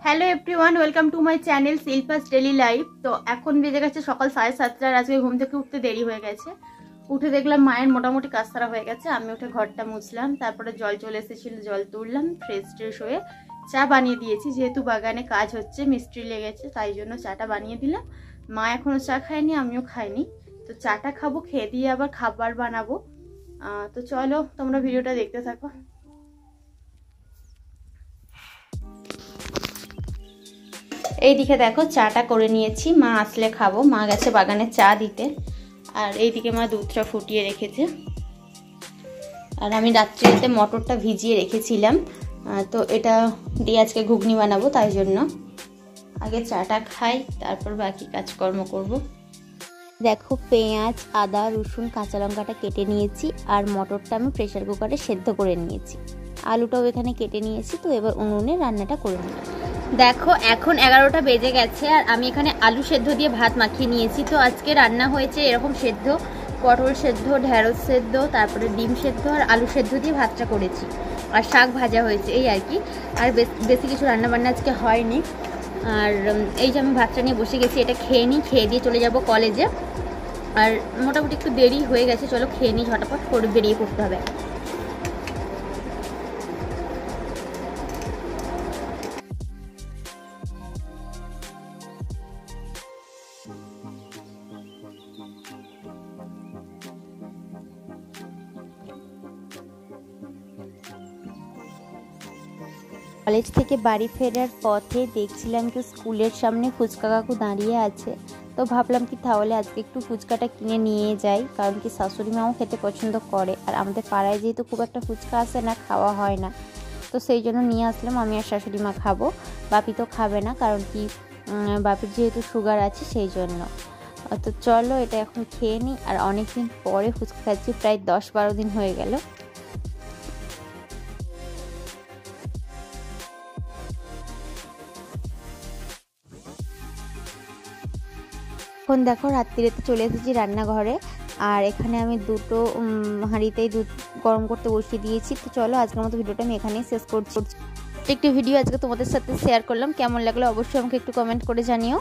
Hello everyone, welcome to my channel Shilpa's daily life. তো এখন বেজে গেছে সকাল 7:30। আজকে ঘুম থেকে উঠতে দেরি হয়ে গেছে। উঠে দেখলাম মায়ের মোটামুটি কাজ সারা হয়ে গেছে। আমি উঠে ঘরটা মুছলাম, তারপরে জল চলে এসেছিল, জল তুললাম, ফ্রেশ ট্রেশ হয়ে চা বানিয়ে দিয়েছি। যেহেতু বাগানে কাজ হচ্ছে, মিস্ত্রি লেগেছে, তাই জন্য চাটা বানিয়ে দিলাম। মা এখনো চা খায়নি, আমিও খাইনি। তো চাটা খাবো, খেয়ে দিয়ে আবার খাবার বানাবো। তো চলো তোমরা ভিডিওটা দেখতে থাকো। এইদিকে দেখো চাটা করে নিয়েছি, মা আসলে খাবো। মা গেছে বাগানে চা দিতে, আর এইদিকে মা দুধটা ফুটিয়ে রেখেছে। আর আমি রাত্রিতে মটরটা ভিজিয়ে রেখেছিলাম, তো এটা দিয়ে আজকে ঘুগনি বানাবো, তাই জন্য আগে চাটা খাই, তারপর বাকি কাজকর্ম করব। দেখো পেঁয়াজ, আদা, রসুন, কাঁচা লঙ্কাটা কেটে নিয়েছি, আর মটরটা আমি প্রেসার কুকারে সেদ্ধ করে নিয়েছি। আলুটাও এখানে কেটে নিয়েছি। তো এবার উনুনে রান্নাটা করে নিই। দেখো এখন 11টা বেজে গেছে, আর আমি এখানে আলু সেদ্ধ দিয়ে ভাত মাখিয়ে নিয়েছি। তো আজকে রান্না হয়েছে এরকম সেদ্ধ, পটল সেদ্ধ, ঢেঁড়স সেদ্ধ, তারপরে ডিম সেদ্ধ আর আলু সেদ্ধ দিয়ে ভাতটা করেছি, আর শাক ভাজা হয়েছে, এই আর কি। আর বেশি কিছু রান্না বান্না আজকে হয়নি। আর এই যে আমি ভাতটা নিয়ে বসে গেছি, এটা খেয়ে নিই, খেয়ে দিয়ে চলে যাব কলেজে। আর মোটামুটি একটু দেরি হয়ে গেছে, চলো খেয়ে নিই, ঝটাপট করে বেরিয়ে পড়তে হবে। কলেজ থেকে বাড়ি ফেরার পথে দেখছিলাম কি স্কুলের সামনে ফুচকা কাকু দাঁড়িয়ে আছে। তো ভাবলাম কি তাহলে আজকে একটু ফুচকাটা কিনে নিয়ে যাই, কারণ কি শাশুড়ি মাও খেতে পছন্দ করে, আর আমাদের পাড়ায় যেহেতু খুব একটা ফুচকা আসে না, খাওয়া হয় না, তো সেই জন্য নিয়ে আসলাম। আমি আর শাশুড়ি মা খাবো, বাপি তো খাবে না, কারণ কি বাপির যেহেতু সুগার আছে সেই জন্য। তো চলো এটা এখন খেয়ে নিই। আর অনেকদিন পরে ফুচকা খাচ্ছি, প্রায় 10-12 দিন হয়ে গেল। এখন দেখো রাত্রিতে চলে এসেছি রান্নাঘরে, আর এখানে আমি দুটো হাঁড়িতেই দুধ গরম করতে বসিয়ে দিয়েছি। তো চলো আজকের মতো ভিডিওটা আমি এখানেই শেষ করছি। একটি ভিডিও আজকে তোমাদের সাথে শেয়ার করলাম, কেমন লাগলো অবশ্যই আমাকে একটু কমেন্ট করে জানিও।